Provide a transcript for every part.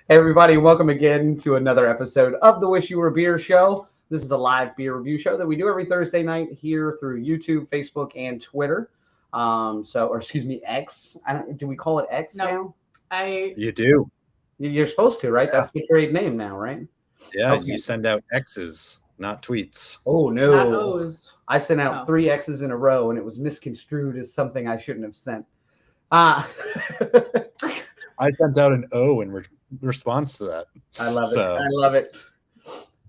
Hey everybody, welcome again to another episode of the Wish You Were Beer Show. This is a live beer review show that we do every Thursday night here through YouTube, Facebook, and Twitter. X. Do we call it X now? You do. You're supposed to, right? Yeah. That's the trade name now, right? Yeah, Okay. You send out X's, not tweets. Oh Not no! O's. I sent out Oh. 3 X's in a row, and it was misconstrued as something I shouldn't have sent. I I sent out an O in response to that. love So- it. I love it.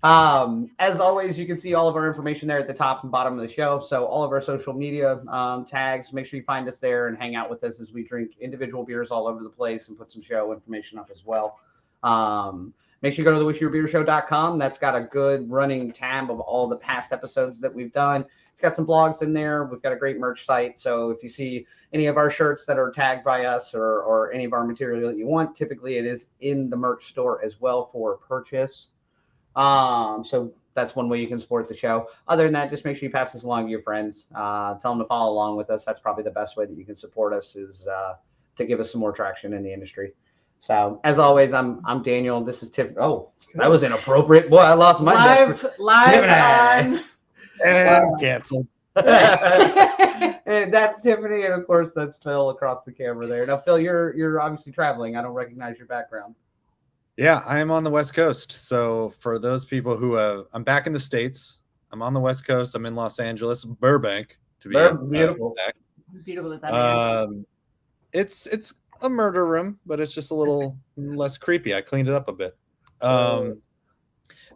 As always, you can see all of our information there at the top and bottom of the show. So all of our social media tags, make sure you find us there and hang out with us as we drink individual beers all over the place and put some show information up as well. Make sure you go to thewishyourbeershow.com. That's got a good running tab of all the past episodes that we've done. It's got some blogs in there. We've got a great merch site. So if you see any of our shirts that are tagged by us or any of our material that you want, typically it is in the merch store as well for purchase. So that's one way you can support the show. Other than that, just make sure you pass this along to your friends. Tell them to follow along with us. That's probably the best way that you can support us is to give us some more traction in the industry. So as always, I'm Daniel. This is Tiff. Oh, that was inappropriate. Boy, I lost my live Tiffany. on. And canceled. And that's Tiffany, and of course that's Phil across the camera there. Now, Phil, you're obviously traveling. I don't recognize your background. Yeah, I am on the West Coast. So for those people who I'm back in the States. I'm on the West Coast. I'm in Los Angeles, Burbank, to be Beautiful. exact. Beautiful as that is. It's a murder room, but it's just a little less creepy. I cleaned it up a bit.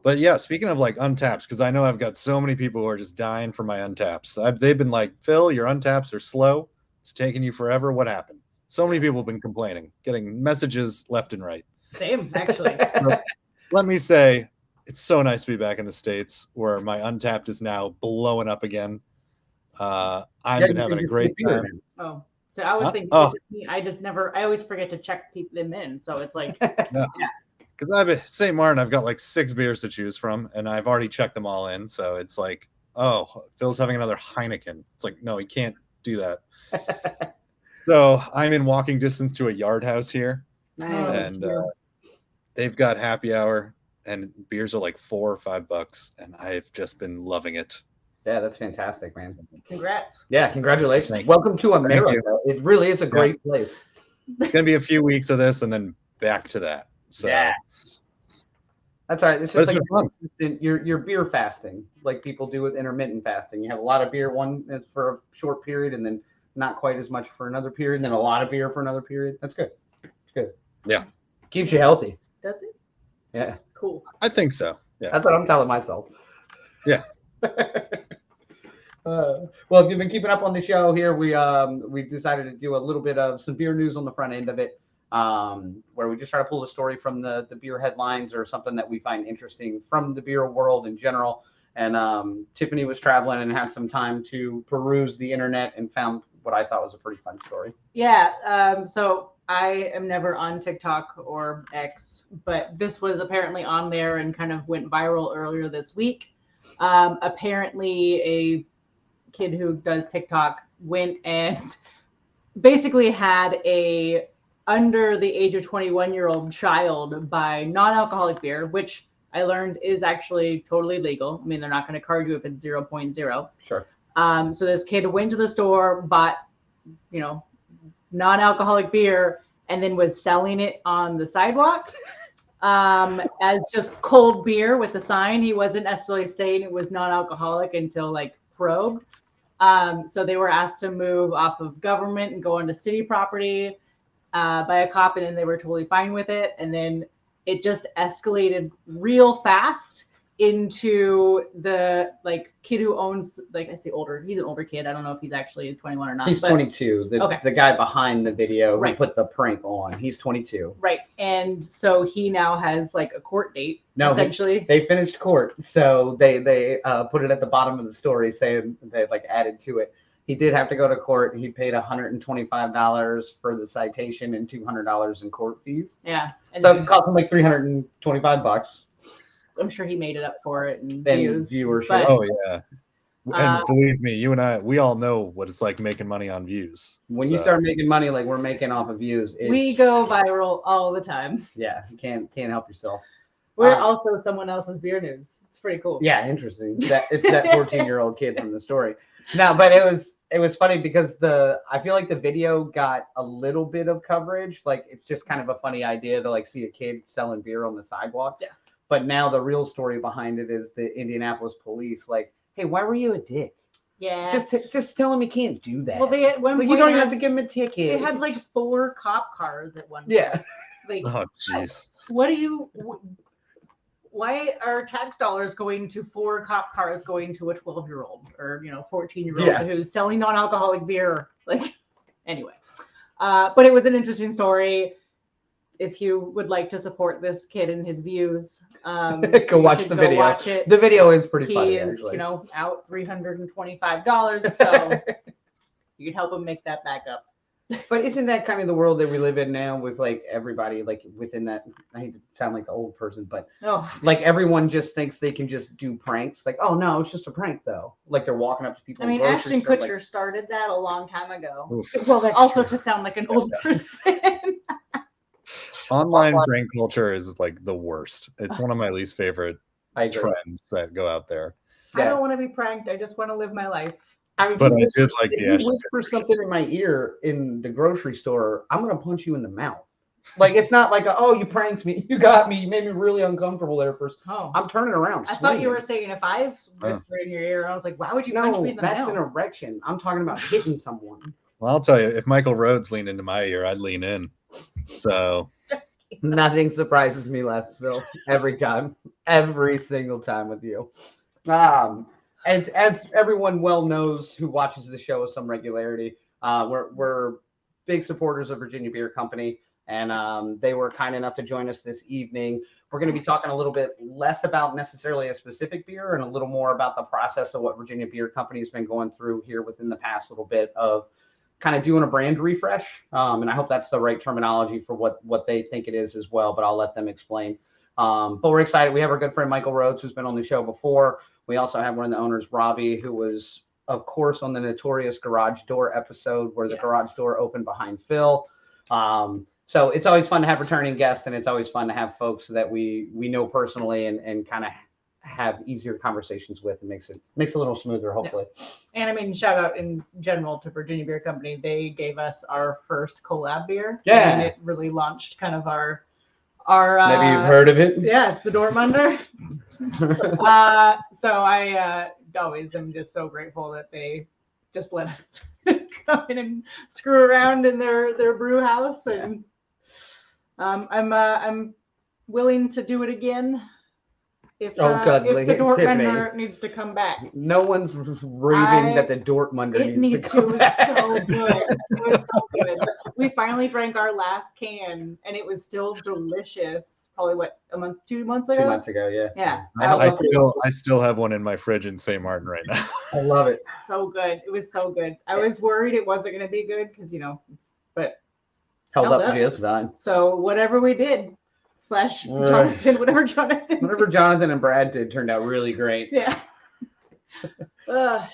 But yeah, speaking of like untaps, because I know I've got so many people who are just dying for my untaps. They've been like, Phil, your untaps are slow. It's taking you forever. What happened? So many people have been complaining, getting messages left and right. Same, actually. Let me say, it's so nice to be back in the States where my untapped is now blowing up again. I've been having a great time. Oh, so I was thinking, Oh. I always forget to check them in. So it's like, Because I've at St. Martin, I've got like 6 beers to choose from, and I've already checked them all in. So it's like, oh, Phil's having another Heineken. It's like, no, he can't do that. So I'm in walking distance to a Yard House here, and they've got happy hour, and beers are like $4 or $5, and I've just been loving it. Yeah, that's fantastic, man. congrats. Yeah, congratulations. Thank you. Welcome to Thank America. you. It really is a great place. It's gonna be a few weeks of this, and then back to that. So Yeah. That's all right. It's But just it's like been fun. you're beer fasting, like people do with intermittent fasting. You have a lot of beer one for a short period, and then not quite as much for another period, and then a lot of beer for another period. That's good. It's good. Yeah. Keeps you healthy. Does it? Yeah. Cool. I think so. Yeah. That's what I'm telling myself. Yeah. Well, if you've been keeping up on the show here, we've decided to do a little bit of some beer news on the front end of it, where we just try to pull a story from the beer headlines or something that we find interesting from the beer world in general. And Tiffany was traveling and had some time to peruse the internet and found what I thought was a pretty fun story. Yeah. So I am never on TikTok or X, but this was apparently on there and kind of went viral earlier this week. Apparently, a kid who does TikTok went and basically had a under the age of 21-year-old child buy non-alcoholic beer, which I learned is actually totally legal. I mean, they're not going to card you if it's 0.0. Sure. So this kid went to the store, bought, non-alcoholic beer, and then was selling it on the sidewalk as just cold beer with a sign. He wasn't necessarily saying it was non-alcoholic until like probed. So they were asked to move off of government and go onto city property by a cop, and then they were totally fine with it. And then it just escalated real fast into the like kid who owns, like I say older, he's an older kid. I don't know if he's actually 21 or not. He's 22. The guy behind the video who put the prank on, he's 22. Right. And so he now has like a court date, No, essentially. they finished court. So they put it at the bottom of the story saying they like added to it. He did have to go to court. He paid $125 for the citation and $200 in court fees. Yeah. And So it cost him like $325. I'm sure he made it up for it and And views. viewership. But Oh yeah. And believe me, you and I, we all know what it's like making money on views. When you start making money like we're making off of views, we go viral all the time. Yeah, you can't help yourself. We're also someone else's beer news. It's pretty cool. Yeah, interesting. It's that 14-year-old kid from the story. No, but it was funny because I feel like the video got a little bit of coverage. Like it's just kind of a funny idea to like see a kid selling beer on the sidewalk. Yeah. But now the real story behind it is the Indianapolis police. Like, hey, why were you a dick? Yeah. Just tell him he can't do that. Well, they at one point you don't even have to give him a ticket. They had like 4 cop cars at one point. Yeah. Like, oh jeez. Why are tax dollars going to 4 cop cars going to a 12-year-old or 14-year-old who's selling non-alcoholic beer? Like, anyway, but it was an interesting story. If you would like to support this kid and his views, go watch the video. Watch it. The video is pretty funny. He is, out $325, so you can help him make that back up. But isn't that kind of the world that we live in now with like everybody like within that? I hate to sound like the old person, but like everyone just thinks they can just do pranks. Like, oh no, it's just a prank though. Like they're walking up to people. I mean, Ashton Kutcher started that a long time ago. Oof. Well, that's also to sound like an old person. Online prank culture is like the worst. It's one of my least favorite trends that go out there. I don't want to be pranked. I just want to live my life. I mean, but I did like the Ashton. Whisper something in my ear in the grocery store, I'm gonna punch you in the mouth. Like it's not like oh you pranked me, you got me, you made me really uncomfortable there first. Oh, I'm turning around. I thought you were saying if I whispered in your ear, I was like, why would you punch me in the mouth? That's an erection. I'm talking about hitting someone. Well, I'll tell you, if Michael Rhodes leaned into my ear, I'd lean in. So nothing surprises me less, Phil. Every time, every single time with you. As everyone well knows who watches the show with some regularity, we're big supporters of Virginia Beer Company, and they were kind enough to join us this evening. We're going to be talking a little bit less about necessarily a specific beer and a little more about the process of what Virginia Beer Company has been going through here within the past little bit of kind of doing a brand refresh. And I hope that's the right terminology for what they think it is as well, but I'll let them explain. But we're excited. We have our good friend Michael Rhodes, who's been on the show before. We also have one of the owners, Robby, who was, of course, on the notorious garage door episode where the garage door opened behind Phil. So it's always fun to have returning guests, and it's always fun to have folks that we know personally and kind of have easier conversations with. It makes it a little smoother, hopefully. Yeah. And I mean, shout out in general to Virginia Beer Company. They gave us our first collab beer. Yeah. And it really launched kind of our maybe you've heard of it. Yeah, it's the Dortmunder. So I always am just so grateful that they just let us come in and screw around in their brew house, and I'm willing to do it again if the Dortmunder needs to come back. No one's raving that the Dortmunder needs to come back. It was so good. We finally drank our last can, and it was still delicious. Probably 2 months ago? 2 months ago, yeah. Yeah. I still have one in my fridge in St. Martin right now. I love it. So good. It was so good. I was worried it wasn't going to be good because, but held up just fine. So whatever we did, Jonathan, whatever Jonathan and Brad did turned out really great. Yeah.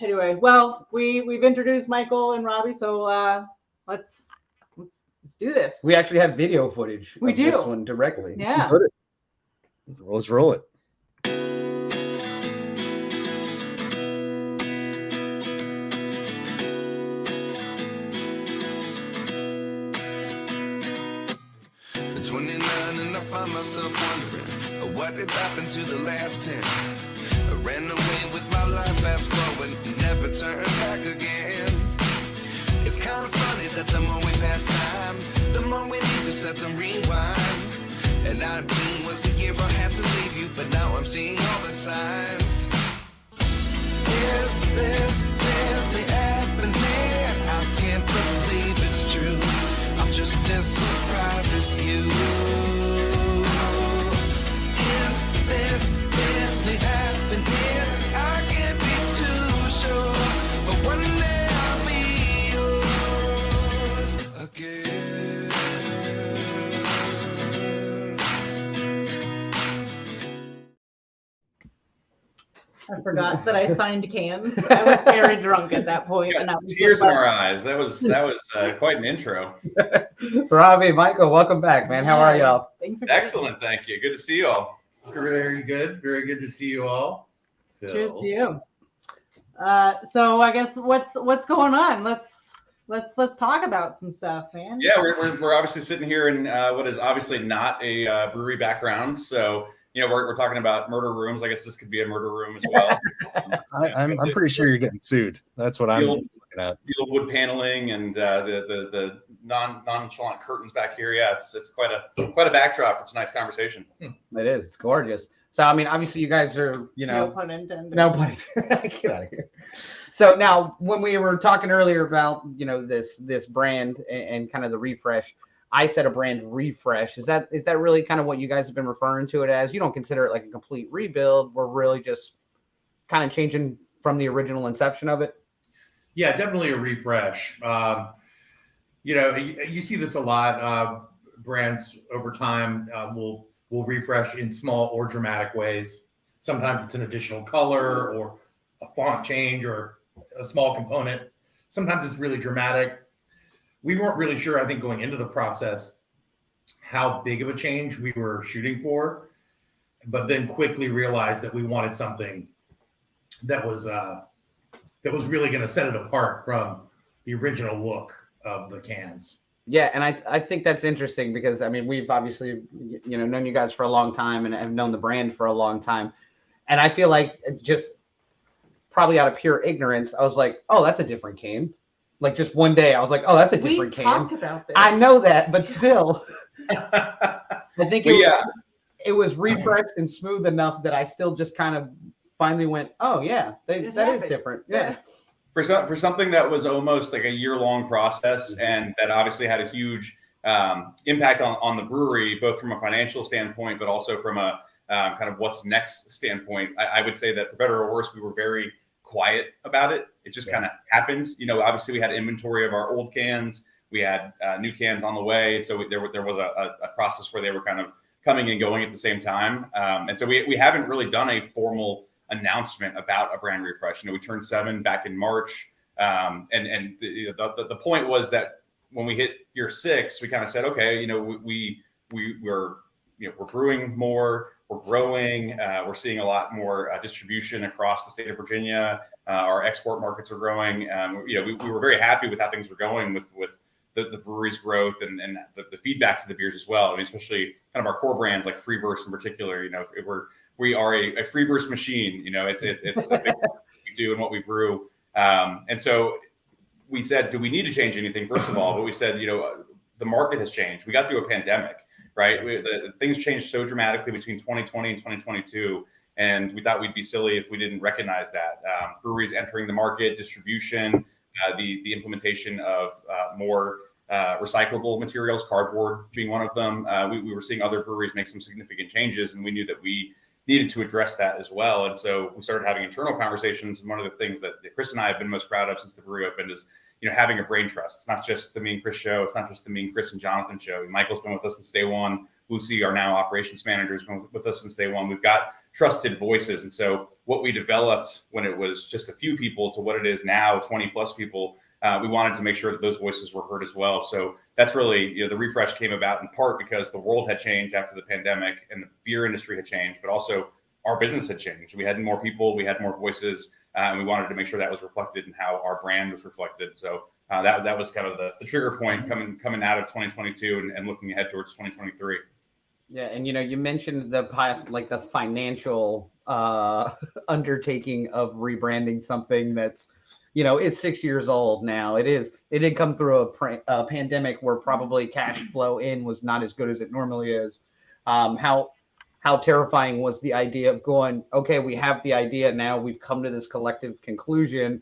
Anyway, well, we've introduced Michael and Robby, so let's do this. We actually have video footage of this one directly. Yeah. Let's roll it. At 29 and I find myself wondering what did happen to the last 10. I ran away with my life, fast forward, never turn back again. It's kind of funny that the more we pass time, the more we need to set them rewind. And 19 was the year I had to leave you, but now I'm seeing all the signs. Is this really happening? I can't believe it's true. I'm just as surprised as you. Is this really happening? I can't be too sure, but one day I'll be yours again. I forgot that I signed cans. I was very drunk at that point, and I was Tears in our eyes. That was quite an intro. Robby, Michael, welcome back, man. How are y'all? Thanks for Excellent, thank you. Good to see you all. Very good. Very good to see you all. Phil. Cheers to you. So I guess what's going on? Let's talk about some stuff, man. Yeah, we're obviously sitting here in what is obviously not a brewery background. So, we're talking about murder rooms. I guess this could be a murder room as well. I'm pretty sure you're getting sued. That's what I'm looking at. The old wood paneling and the nonchalant curtains back here. Yeah, it's quite a backdrop for tonight's conversation. It is. It's gorgeous. So, I mean, obviously you guys are, No pun intended. No pun intended. Get out of here. So now when we were talking earlier about, this brand and kind of the refresh, I said a brand refresh. Is that really kind of what you guys have been referring to it as? You don't consider it like a complete rebuild. We're really just kind of changing from the original inception of it. Yeah, definitely a refresh. You see this a lot. Brands over time will refresh in small or dramatic ways. Sometimes it's an additional color or a font change or a small component. Sometimes it's really dramatic. We weren't really sure, I think, going into the process, how big of a change we were shooting for, but then quickly realized that we wanted something that was really going to set it apart from the original look of the cans. Yeah, and I think that's interesting because, I mean, we've obviously, known you guys for a long time and have known the brand for a long time. And I feel like just probably out of pure ignorance, I was like, oh, that's a different can. Like just one day I was like, oh, that's a different can. We talked about this. I know that, but still. I think it was refreshed and smooth enough that I still just kind of finally went, oh, yeah, that is different. Yeah. For something that was almost like a year-long process and that obviously had a huge impact on the brewery, both from a financial standpoint, but also from a kind of what's next standpoint, I would say that for better or worse, we were very quiet about it. It just kind of happened. Obviously we had inventory of our old cans. We had new cans on the way. And so there was a process where they were kind of coming and going at the same time. And so we haven't really done a formal announcement about a brand refresh. We turned 7 back in March. And the point was that when we hit year 6, we kind of said, okay, we're brewing more, we're growing, we're seeing a lot more distribution across the state of Virginia. Our export markets are growing. We were very happy with how things were going with the brewery's growth and the feedback to the beers as well. I mean, especially kind of our core brands like Free Verse in particular. We are a free verse machine. It's a big what we do and what we brew. And so we said, do we need to change anything? First of all, but we said, the market has changed. We got through a pandemic, right? Things changed so dramatically between 2020 and 2022. And we thought we'd be silly if we didn't recognize that. Breweries entering the market, distribution, the implementation of more recyclable materials, cardboard being one of them. We were seeing other breweries make some significant changes, and we knew that we needed to address that as well. And so we started having internal conversations. And one of the things that Chris and I have been most proud of since the brewery opened is, having a brain trust. It's not just the me and Chris show. It's not just the me and Chris and Jonathan show. Michael's been with us since day one. Lucy, our now operations manager, has been with us since day one. We've got trusted voices. And so what we developed when it was just a few people to what it is now, 20 plus people, we wanted to make sure that those voices were heard as well. So that's really, the refresh came about in part because the world had changed after the pandemic and the beer industry had changed, but also our business had changed. We had more people, we had more voices, and we wanted to make sure that was reflected in how our brand was reflected. So that was kind of the trigger point coming out of 2022 and looking ahead towards 2023. Yeah, and you mentioned the financial undertaking of rebranding something that's is 6 years old now. It did come through a pandemic where probably cash flow in was not as good as it normally is. How terrifying was the idea of going, okay, we have the idea now, we've come to this collective conclusion.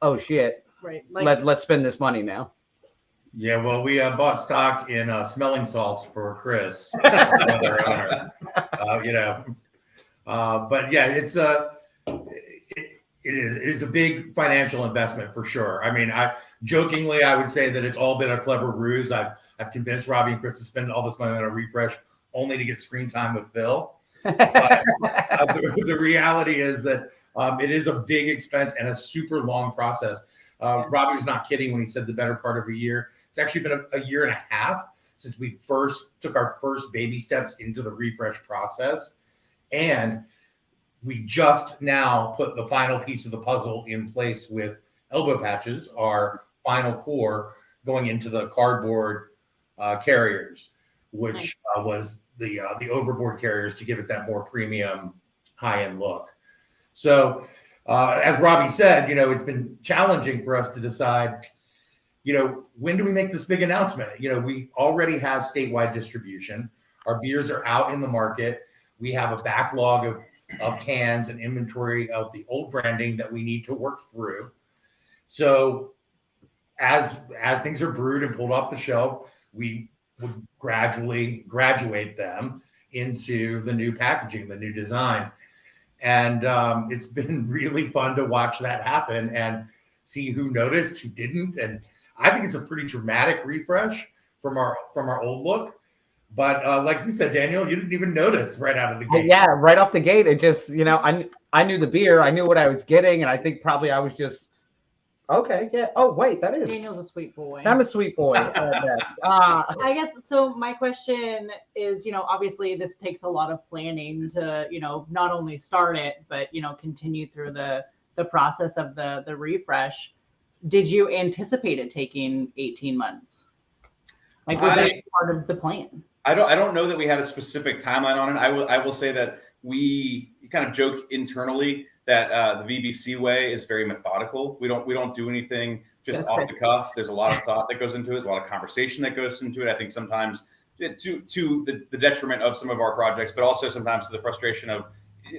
Oh shit! Right. Let's spend this money now. Yeah, well, we bought stock in smelling salts for Chris, another owner. But yeah, it is a big financial investment for sure. I mean, I would say that it's all been a clever ruse. I've convinced Robby and Chris to spend all this money on a refresh only to get screen time with Phil. But the reality is that It is a big expense and a super long process. Robby was not kidding when he said the better part of a year. It's actually been a year and a half since we first took our first baby steps into the refresh process. And we just now put the final piece of the puzzle in place with elbow patches, our final core, going into the cardboard carriers, which was the overboard carriers to give it that more premium high-end look. So as Robby said, it's been challenging for us to decide, when do we make this big announcement? We already have statewide distribution. Our beers are out in the market. We have a backlog of cans and inventory of the old branding that we need to work through. So as things are brewed and pulled off the shelf, we would gradually graduate them into the new packaging, the new design. And it's been really fun to watch that happen and see who noticed, who didn't. And I think it's a pretty dramatic refresh from our old look. But like you said, Daniel, you didn't even notice right out of the gate. Yeah, right off the gate, it just, I knew the beer, I knew what I was getting, and I think probably I was just, okay, yeah. Oh, wait, that is. Daniel's a sweet boy. I'm a sweet boy. I guess, so my question is, obviously this takes a lot of planning to, not only start it, but, continue through the process of the refresh. Did you anticipate it taking 18 months? Like, was that part of the plan? I don't know that we had a specific timeline on it. I will say that we kind of joke internally that the VBC way is very methodical. We don't do anything just off the cuff. There's a lot of thought that goes into it. There's a lot of conversation that goes into it. I think sometimes to the detriment of some of our projects, but also sometimes to the frustration of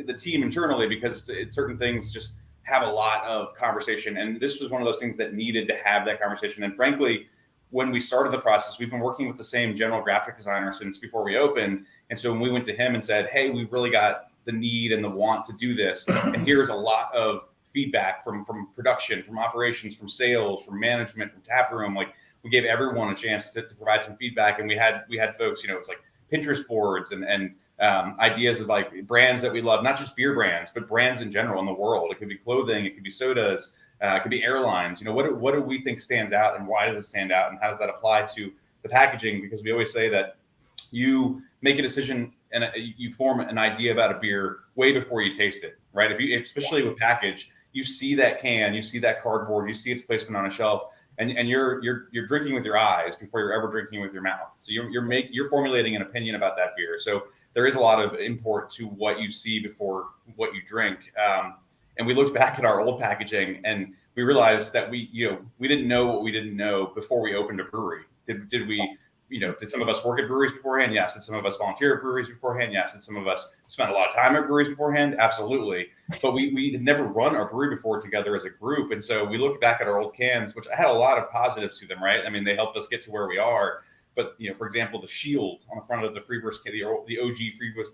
the team internally, because certain things just have a lot of conversation. And this was one of those things that needed to have that conversation. And frankly, when we started the process, we've been working with the same general graphic designer since before we opened. And so when we went to him and said, hey, we've really got the need and the want to do this, and here's a lot of feedback from production, from operations, from sales, from management, from taproom, like we gave everyone a chance to provide some feedback. And we had folks, it's like Pinterest boards and ideas of like brands that we love, not just beer brands, but brands in general in the world. It could be clothing, it could be sodas, it could be airlines. What do we think stands out, and why does it stand out, and how does that apply to the packaging? Because we always say that you make a decision and you form an idea about a beer way before you taste it, right? Especially with package, you see that can, you see that cardboard, you see its placement on a shelf, and you're drinking with your eyes before you're ever drinking with your mouth. So you're formulating an opinion about that beer. So there is a lot of import to what you see before what you drink. And we looked back at our old packaging and we realized that we didn't know what we didn't know before we opened a brewery. Did we, did some of us work at breweries beforehand? Yes. Did some of us volunteer at breweries beforehand? Yes. Did some of us spend a lot of time at breweries beforehand? Absolutely. But we had never run our brewery before together as a group. And so we looked back at our old cans, which had a lot of positives to them, right? I mean, they helped us get to where we are. But, for example, the shield on the front of the Freeburst can, the OG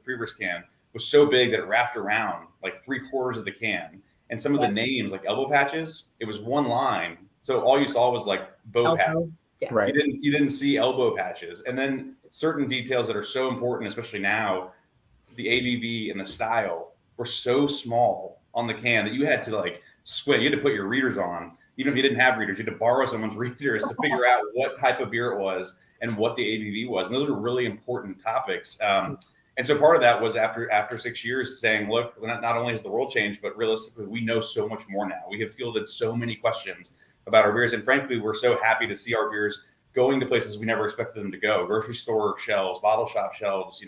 Freeburst can, was so big that it wrapped around like 3/4 of the can. And some of the names, like elbow patches, it was one line. So all you saw was like bow patch. Yeah. Right. You didn't see elbow patches. And then certain details that are so important, especially now, the ABV and the style were so small on the can that you had to like squint. You had to put your readers on. Even if you didn't have readers, you had to borrow someone's readers to figure out what type of beer it was and what the ABV was. And those are really important topics. And so part of that was after 6 years saying, look, not only has the world changed, but realistically, we know so much more now. We have fielded so many questions about our beers. And frankly, we're so happy to see our beers going to places we never expected them to go. Grocery store shelves, bottle shop shelves,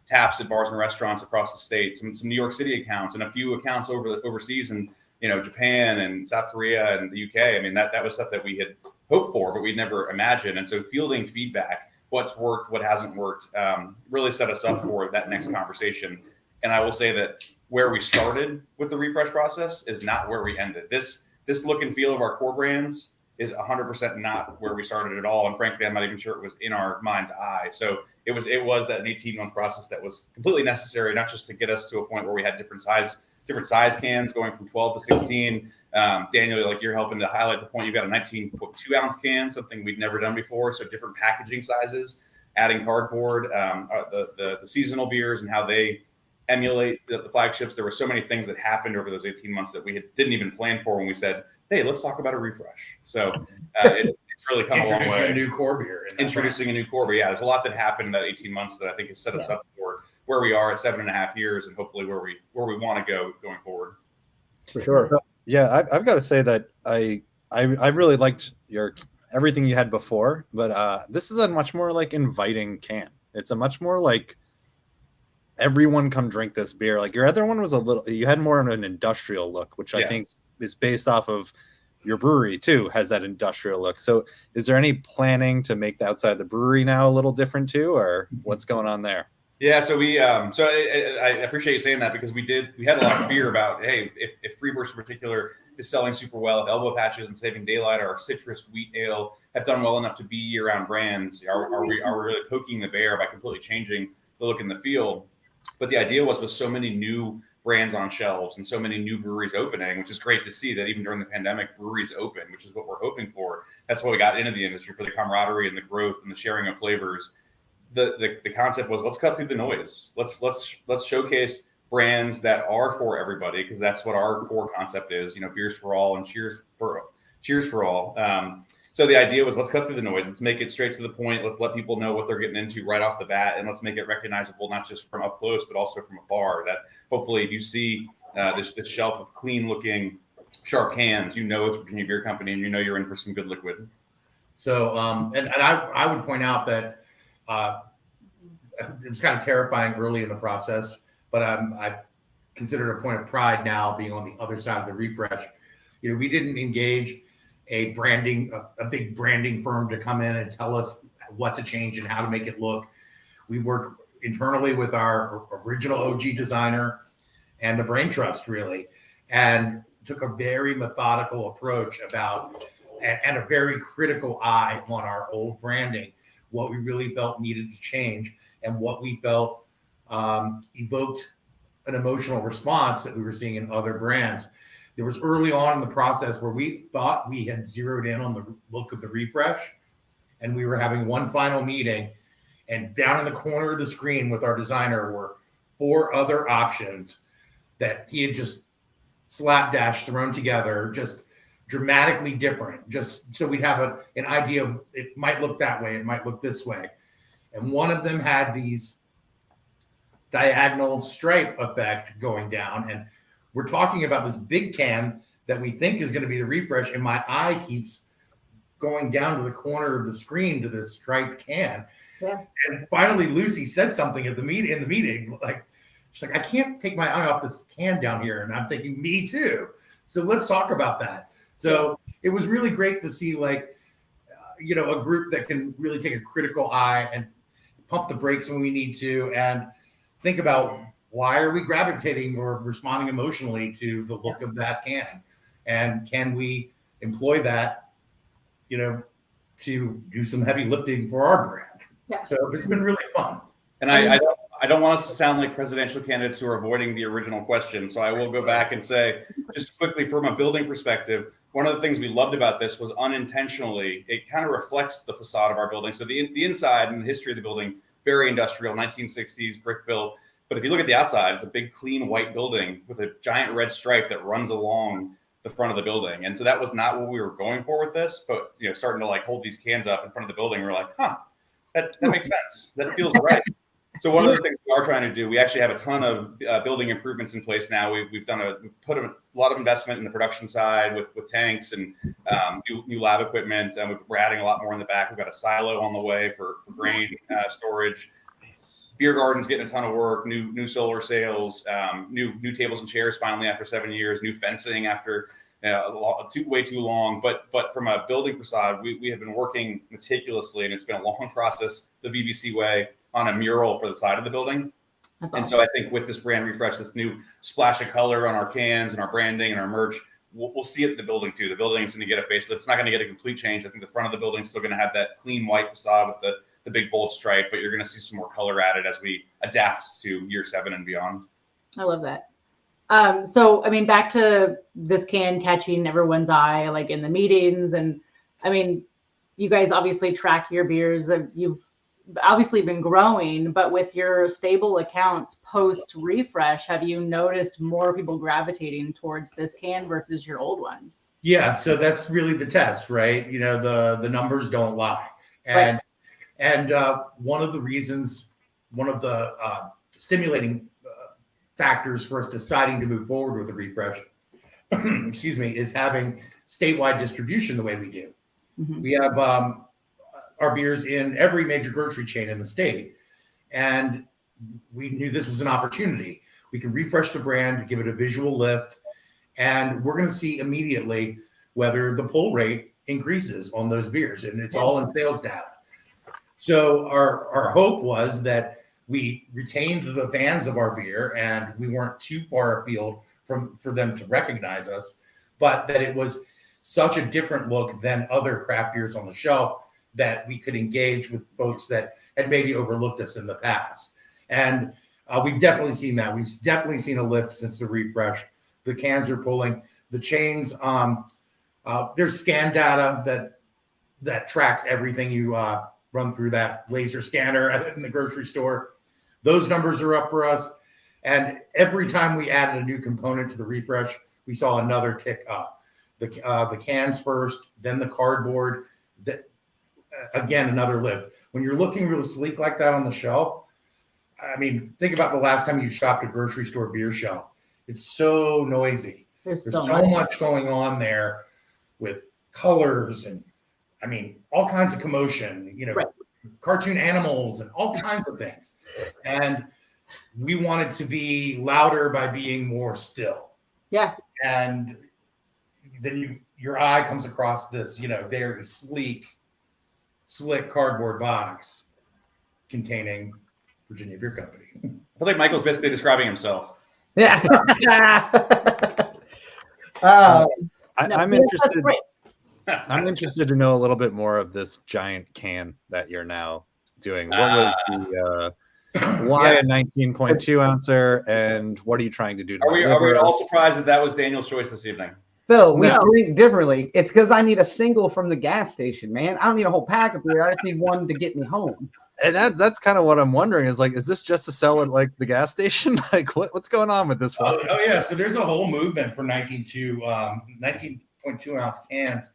taps at bars and restaurants across the state, some New York City accounts, and a few accounts overseas in Japan and South Korea and the UK. I mean, that was stuff that we had hoped for, but we'd never imagined. And so fielding feedback, what's worked, what hasn't worked, really set us up for that next conversation. And I will say that where we started with the refresh process is not where we ended. This look and feel of our core brands is 100% not where we started at all. And frankly, I'm not even sure it was in our mind's eye. So it was that an 18-month process that was completely necessary, not just to get us to a point where we had different size cans going from 12 to 16. Daniel, like you're helping to highlight the point, you've got a 19.2 ounce can, something we'd never done before. So different packaging sizes, adding cardboard, the seasonal beers and how they emulate the flagships. There were so many things that happened over those 18 months that we didn't even plan for when we said, hey, let's talk about a refresh. So it's really come a long way. Introducing a new core beer. Introducing a new core beer. Yeah, there's a lot that happened in that 18 months that I think has set us up for where we are at 7.5 years and hopefully where we want to go going forward. For sure. So, yeah, I've got to say that I really liked everything you had before, but this is a much more like inviting can. It's a much more like everyone come drink this beer. Like your other one was you had more of an industrial look, which I think is based off of your brewery too, has that industrial look. So is there any planning to make the outside of the brewery now a little different too, or what's going on there? Yeah, so we I appreciate you saying that because we had a lot of fear about, hey, if Freeburst in particular is selling super well, if Elbow Patches and Saving Daylight or Citrus Wheat Ale have done well enough to be year-round brands, are we really poking the bear by completely changing the look and the feel? But the idea was with so many new brands on shelves and so many new breweries opening, which is great to see that even during the pandemic, breweries open, which is what we're hoping for. That's why we got into the industry, for the camaraderie and the growth and the sharing of flavors. The concept was, let's cut through the noise. Let's showcase brands that are for everybody, because that's what our core concept is. Beers for all and cheers for all. So the idea was, let's cut through the noise. Let's make it straight to the point. Let's let people know what they're getting into right off the bat, and let's make it recognizable, not just from up close, but also from afar. That hopefully, if you see this shelf of clean-looking, sharp cans, it's Virginia Beer Company, and you're in for some good liquid. So, and I would point out that it was kind of terrifying early in the process, but I consider it a point of pride now being on the other side of the refresh. We didn't engage a big branding firm to come in and tell us what to change and how to make it look. We worked internally with our original OG designer and the brain trust, really, and took a very methodical approach and a very critical eye on our old branding, what we really felt needed to change, and what we felt evoked an emotional response that we were seeing in other brands. There was early on in the process where we thought we had zeroed in on the look of the refresh, and we were having one final meeting, and down in the corner of the screen with our designer were 4 other options that he had just slapdash thrown together, just dramatically different, just so we'd have an idea of it might look that way, it might look this way. And one of them had these diagonal stripe effect going down, and we're talking about this big can that we think is going to be the refresh, and my eye keeps going down to the corner of the screen to this striped can. Yeah. And finally, Lucy says something in the meeting, like, she's like, I can't take my eye off this can down here. And I'm thinking, me too. So let's talk about that. So it was really great to see, like, a group that can really take a critical eye and pump the brakes when we need to, and think about, why are we gravitating or responding emotionally to the look of that can? And can we employ that, to do some heavy lifting for our brand? Yeah. So it's been really fun. And I don't want us to sound like presidential candidates who are avoiding the original question. So I will go back and say, just quickly, from a building perspective, one of the things we loved about this was unintentionally, it kind of reflects the facade of our building. So the inside and the history of the building, very industrial, 1960s, brick built. But if you look at the outside, it's a big, clean, white building with a giant red stripe that runs along the front of the building. And so that was not what we were going for with this. But, starting to, like, hold these cans up in front of the building, we're like, that makes sense. That feels right. So one of the things we are trying to do, we actually have a ton of building improvements in place now. We've put a lot of investment in the production side with tanks and new lab equipment. We're adding a lot more in the back. We've got a silo on the way for grain storage. Beer garden's getting a ton of work, new solar sails, new tables and chairs finally after 7 years, new fencing after way too long. But from a building facade, we have been working meticulously, and it's been a long process the VBC way, on a mural for the side of the building. That's awesome. And so I think with this brand refresh, this new splash of color on our cans and our branding and our merch, we'll see it in the building too. The building is going to get a facelift. It's not going to get a complete change. I think the front of the building is still going to have that clean white facade with the big bold stripe, but you're going to see some more color added as we adapt to year 7 and beyond. I love that. So, I mean, back to this can catching everyone's eye, like in the meetings. And I mean, you guys obviously track your beers. You've obviously been growing, but with your stable accounts post refresh, have you noticed more people gravitating towards this can versus your old ones? Yeah, so that's really the test, right? You know, the numbers don't lie, and one of the reasons, one of the stimulating factors for us deciding to move forward with a refresh, excuse me, is having statewide distribution the way we do. Mm-hmm. We have our beers in every major grocery chain in the state, and we knew this was an opportunity. We can refresh the brand, give it a visual lift, and we're going to see immediately whether the pull rate increases on those beers, and it's all in sales data. So our hope was that we retained the fans of our beer and we weren't too far afield for them to recognize us, but that it was such a different look than other craft beers on the shelf that we could engage with folks that had maybe overlooked us in the past. And we've definitely seen that. We've definitely seen a lift since the refresh. The cans are pulling. The chains, there's scan data that tracks everything you run through that laser scanner in the grocery store. Those numbers are up for us. And every time we added a new component to the refresh, we saw another tick up. The cans first, then the cardboard, again, another lift. When you're looking really sleek like that on the shelf, I mean, think about the last time you shopped a grocery store beer shelf. It's so noisy. There's so much going on there with colors and, I mean, all kinds of commotion, you know, right. Cartoon animals and all kinds of things. And we wanted to be louder by being more still. Yeah. And then your eye comes across this, you know, very slick cardboard box containing Virginia Beer Company. I feel like Michael's basically describing himself. Yeah. I'm interested. I'm interested to know a little bit more of this giant can that you're now doing. What was the why a 19.2 ouncer, and what are you trying to do? Are we all surprised that was Daniel's choice this evening? Phil, we drink differently. It's because I need a single from the gas station, man. I don't need a whole pack of beer. I just need one to get me home. And that's kind of what I'm wondering is, like, is this just to sell at like the gas station? Like, what's going on with this one? Oh yeah, so there's a whole movement for 19.2 ounce cans.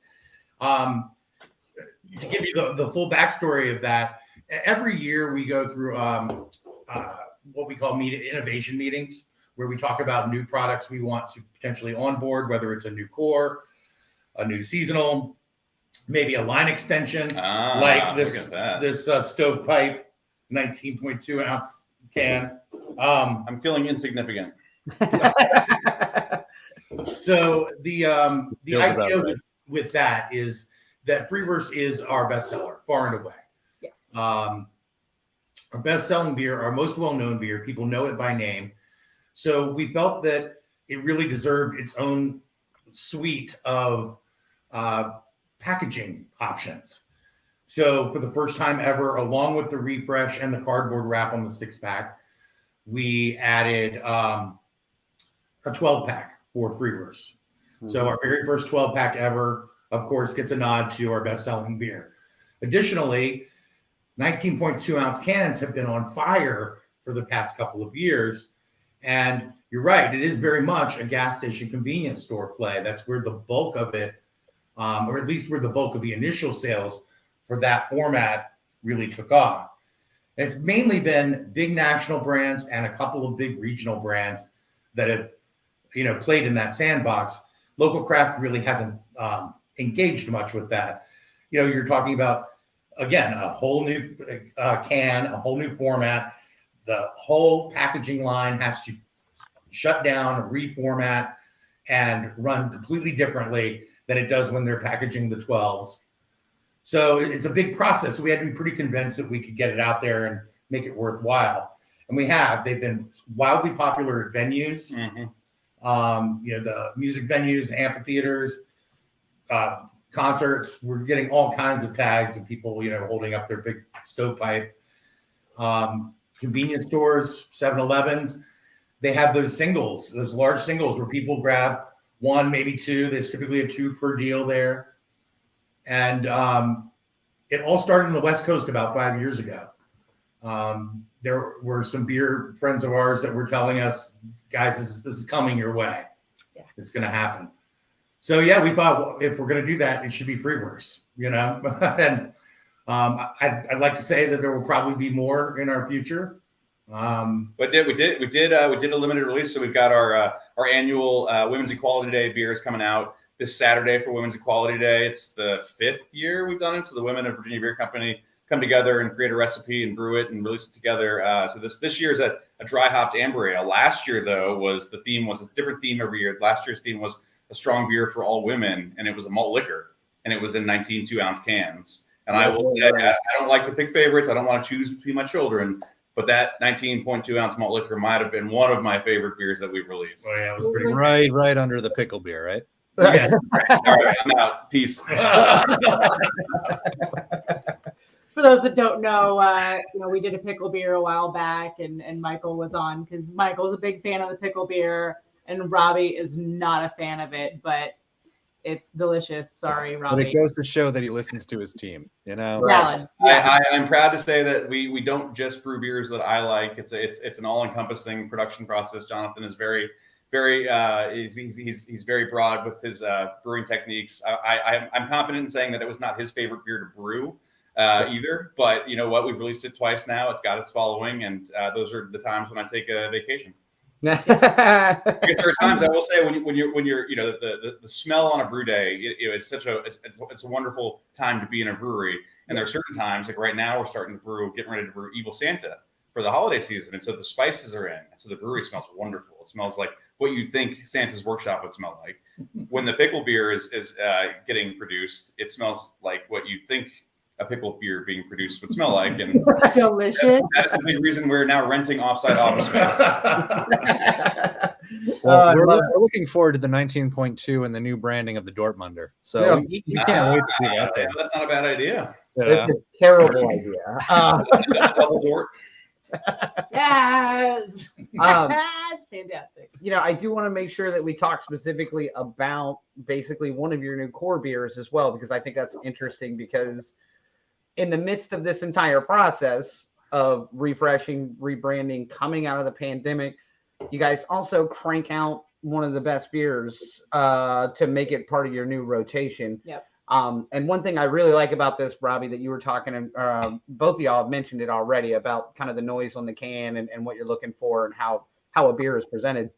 To give you the full backstory of that, every year we go through what we call innovation meetings, where we talk about new products we want to potentially onboard, whether it's a new core, a new seasonal, maybe a line extension, like this stovepipe 19.2 ounce can. I'm feeling insignificant. So the idea with that is that Free Verse is our bestseller, far and away. Yeah. Our best-selling beer, our most well-known beer, people know it by name. So we felt that it really deserved its own suite of packaging options. So for the first time ever, along with the refresh and the cardboard wrap on the 6-pack, we added a 12-pack for Free Verse. Mm-hmm. So our very first 12-pack ever, of course, gets a nod to our best-selling beer. Additionally, 19.2 ounce cans have been on fire for the past couple of years. And you're right, it is very much a gas station convenience store play. That's where the bulk of it, or at least where the bulk of the initial sales for that format really took off. And it's mainly been big national brands and a couple of big regional brands that have, played in that sandbox. Local craft really hasn't engaged much with that. You're talking about, again, a whole new can, a whole new format. The whole packaging line has to shut down, reformat, and run completely differently than it does when they're packaging the 12s. So it's a big process. So we had to be pretty convinced that we could get it out there and make it worthwhile. And we have. They've been wildly popular at venues, the music venues, amphitheaters, concerts. We're getting all kinds of tags of people, holding up their big stovepipe. Convenience stores, 7-Elevens, they have those singles, those large singles where people grab one, maybe two. There's typically a 2-for deal there. And it all started in the West Coast about 5 years ago. There were some beer friends of ours that were telling us, guys, this is coming your way. Yeah. It's going to happen. So yeah, we thought, well, if we're going to do that, it should be Freeverse, and I'd like to say that there will probably be more in our future. But we did a limited release. So we've got our annual Women's Equality Day beer is coming out this Saturday for Women's Equality Day. It's the 5th year we've done it. So the women of Virginia Beer Company come together and create a recipe and brew it and release it together. So this year is a dry hopped amber ale. Last year though the theme was a different theme every year. Last year's theme was a strong beer for all women, and it was a malt liquor, and it was in 19 2-ounce cans. And I will say, I don't like to pick favorites. I don't want to choose between my children, but that 19.2-ounce malt liquor might have been one of my favorite beers that we've released. Oh yeah, it was pretty right under the pickle beer, right? Yeah. All right, I'm out. Peace. For those that don't know, we did a pickle beer a while back, and Michael was on because Michael's a big fan of the pickle beer, and Robby is not a fan of it, but it's delicious. Sorry, Robby. But it goes to show that he listens to his team, Valid. I'm proud to say that we don't just brew beers that I like. It's an all-encompassing production process. Jonathan is very he's very broad with his brewing techniques. I'm confident in saying that it was not his favorite beer to brew either, but you know what? We've released it twice now. It's got its following, and those are the times when I take a vacation. Because there are times I will say when you're the smell on a brew day, it's a wonderful time to be in a brewery. And there are certain times, like right now, getting ready to brew Evil Santa for the holiday season, and so the spices are in, and so the brewery smells wonderful. It smells like what you think Santa's workshop would smell like. When the pickle beer is getting produced, it smells like what you think a pickle beer being produced would smell like. And delicious. That's a big reason we're now renting offsite office space. Well, we're looking forward to the 19.2 and the new branding of the Dortmunder. So we can't wait to see that thing. That's not a bad idea. It's a terrible idea. Double Dort. Yes. That's fantastic. I do want to make sure that we talk specifically about basically one of your new core beers as well, because I think that's interesting, because in the midst of this entire process of refreshing, rebranding, coming out of the pandemic, you guys also crank out one of the best beers to make it part of your new rotation. Yep. And one thing I really like about this, Robby, that you were talking, both of y'all have mentioned it already, about kind of the noise on the can and what you're looking for and how a beer is presented.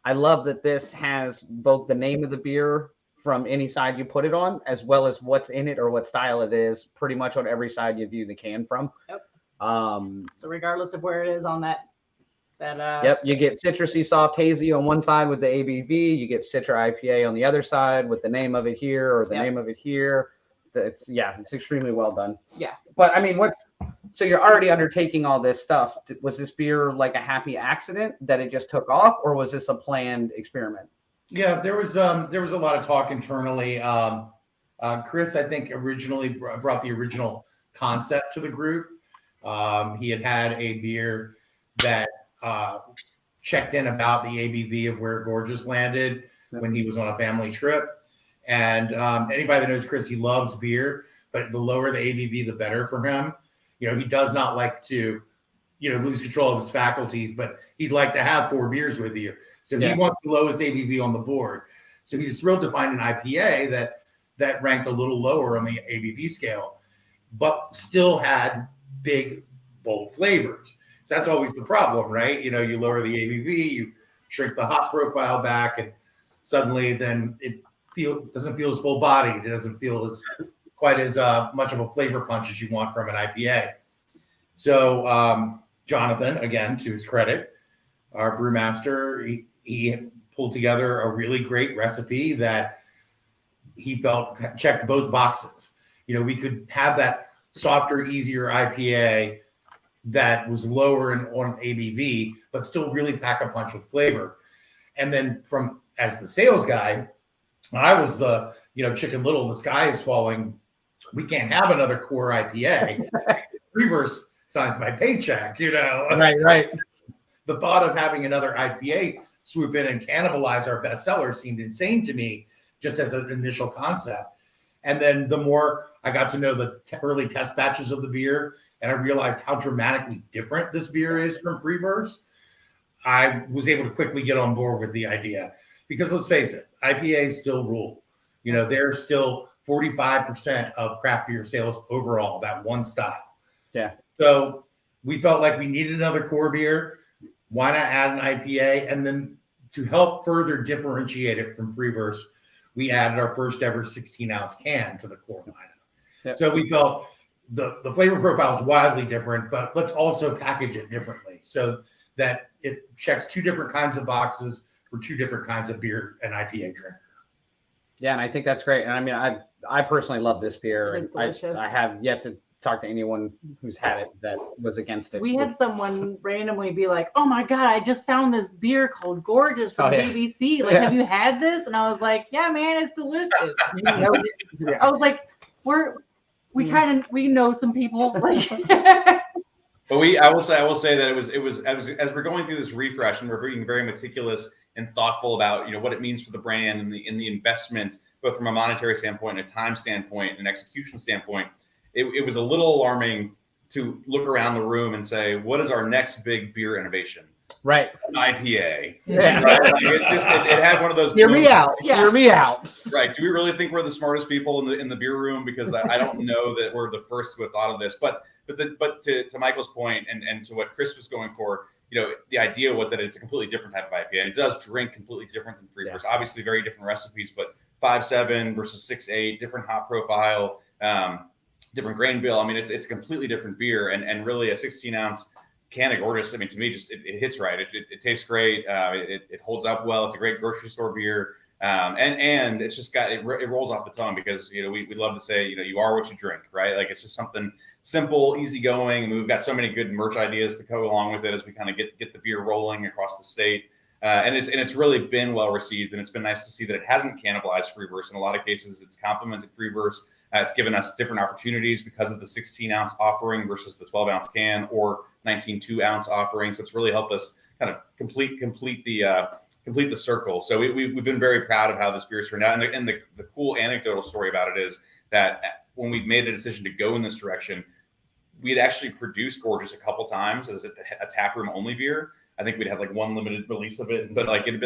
I love that this has both the name of the beer from any side you put it on, as well as what's in it or what style it is, pretty much on every side you view the can from. Yep. So regardless of where it is on that. Yep, you get citrusy, soft, hazy on one side with the ABV. You get Citra IPA on the other side with the name of it here or the name of it here. It's extremely well done. Yeah. But I mean, so you're already undertaking all this stuff. Was this beer like a happy accident that it just took off, or was this a planned experiment? Yeah, there was a lot of talk internally. Chris, I think, originally brought the original concept to the group. He had a beer that checked in about the ABV of where Gorgeous landed when he was on a family trip. And anybody that knows Chris, he loves beer, but the lower the ABV, the better for him. He does not like to, lose control of his faculties, but he'd like to have 4 beers with you. So he wants the lowest ABV on the board. So he was thrilled to find an IPA that ranked a little lower on the ABV scale, but still had big, bold flavors. So that's always the problem, right? You lower the ABV, you shrink the hop profile back, and suddenly then it doesn't feel as full bodied. It doesn't feel quite as much of a flavor punch as you want from an IPA. So Jonathan, again, to his credit, our brewmaster, he pulled together a really great recipe that he felt checked both boxes. We could have that softer, easier IPA that was lower on ABV, but still really pack a punch with flavor. And then as the sales guy, I was the, Chicken Little, the sky is falling. We can't have another core IPA. Reverse signs my paycheck, Right. The thought of having another IPA swoop in and cannibalize our bestseller seemed insane to me, just as an initial concept. And then the more I got to know the early test batches of the beer, and I realized how dramatically different this beer is from Free Verse, I was able to quickly get on board with the idea. Because let's face it, IPAs still rule. You know, they're still 45% of craft beer sales overall, that one style. Yeah. So we felt like we needed another core beer. Why not add an IPA? And then to help further differentiate it from Free Verse, we added our first ever 16-ounce can to the core lineup. Yep. So we felt the flavor profile is wildly different, but let's also package it differently so that it checks two different kinds of boxes for two different kinds of beer and IPA drinker. Yeah, and I think that's great. And I mean, I personally love this beer, It is and delicious. I have yet to talk to anyone who's had it that was against it. We had someone randomly be like, "Oh my god, I just found this beer called Gorgeous from Oh, yeah. BBC. Like, Yeah. have you had this?" And I was like, "Yeah, man, it's delicious." I was like, we know some people. Like, But I will say that it was as we're going through this refresh and we're being very meticulous and thoughtful about what it means for the brand and the investment, both from a monetary standpoint, and a time standpoint, and execution standpoint. It was a little alarming to look around the room and say, what is our next big beer innovation? Right. An IPA. Yeah. Right? Like it had one of those. Hear me out. Yeah. Hear me out. Right. Do we really think we're the smartest people in the beer room? Because I don't know that we're the first to have thought of this. But to Michael's point and to what Chris was going for, the idea was that it's a completely different type of IPA. And it does drink completely different than Free Verse. Obviously, very different recipes, but 5.7 versus 6.8, different hop profile, different grain bill. I mean, it's a completely different beer, and really a 16-ounce can of Gorgeous. I mean, to me, just it hits right. It tastes great. It holds up well. It's a great grocery store beer, and it's just it rolls off the tongue because we love to say you are what you drink, right? Like it's just something simple, easygoing. I mean, we've got so many good merch ideas to go along with it as we kind of get the beer rolling across the state. And it's really been well received, and it's been nice to see that it hasn't cannibalized Free Verse. In a lot of cases, it's complemented Free Verse. It's given us different opportunities because of the 16-ounce offering versus the 12-ounce can or 19 2-ounce offering. So it's really helped us kind of complete the circle. So we've been very proud of how this beer's turned out. And the cool anecdotal story about it is that when we made the decision to go in this direction, we had actually produced Gorgeous a couple times as a taproom only beer. I think we'd had like one limited release of it, but it had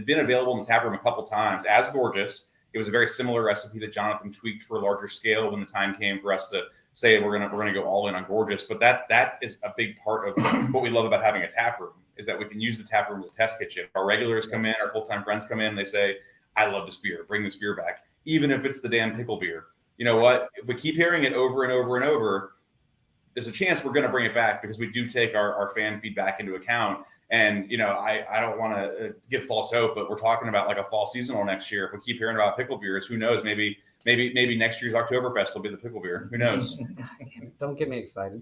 been available in the taproom a couple times as Gorgeous. It was a very similar recipe that Jonathan tweaked for a larger scale when the time came for us to say we're gonna go all in on Gorgeous. But that is a big part of what we love about having a taproom is that we can use the taproom as a test kitchen. Our regulars come in, our full-time friends come in, and they say, "I love this beer. Bring this beer back," even if it's the damn pickle beer. You know what? If we keep hearing it over and over and over, there's a chance we're going to bring it back because we do take our fan feedback into account. And, I don't want to give false hope, but we're talking about like a fall seasonal next year. If we keep hearing about pickle beers, who knows? Maybe next year's Oktoberfest will be the pickle beer. Who knows? Don't get me excited.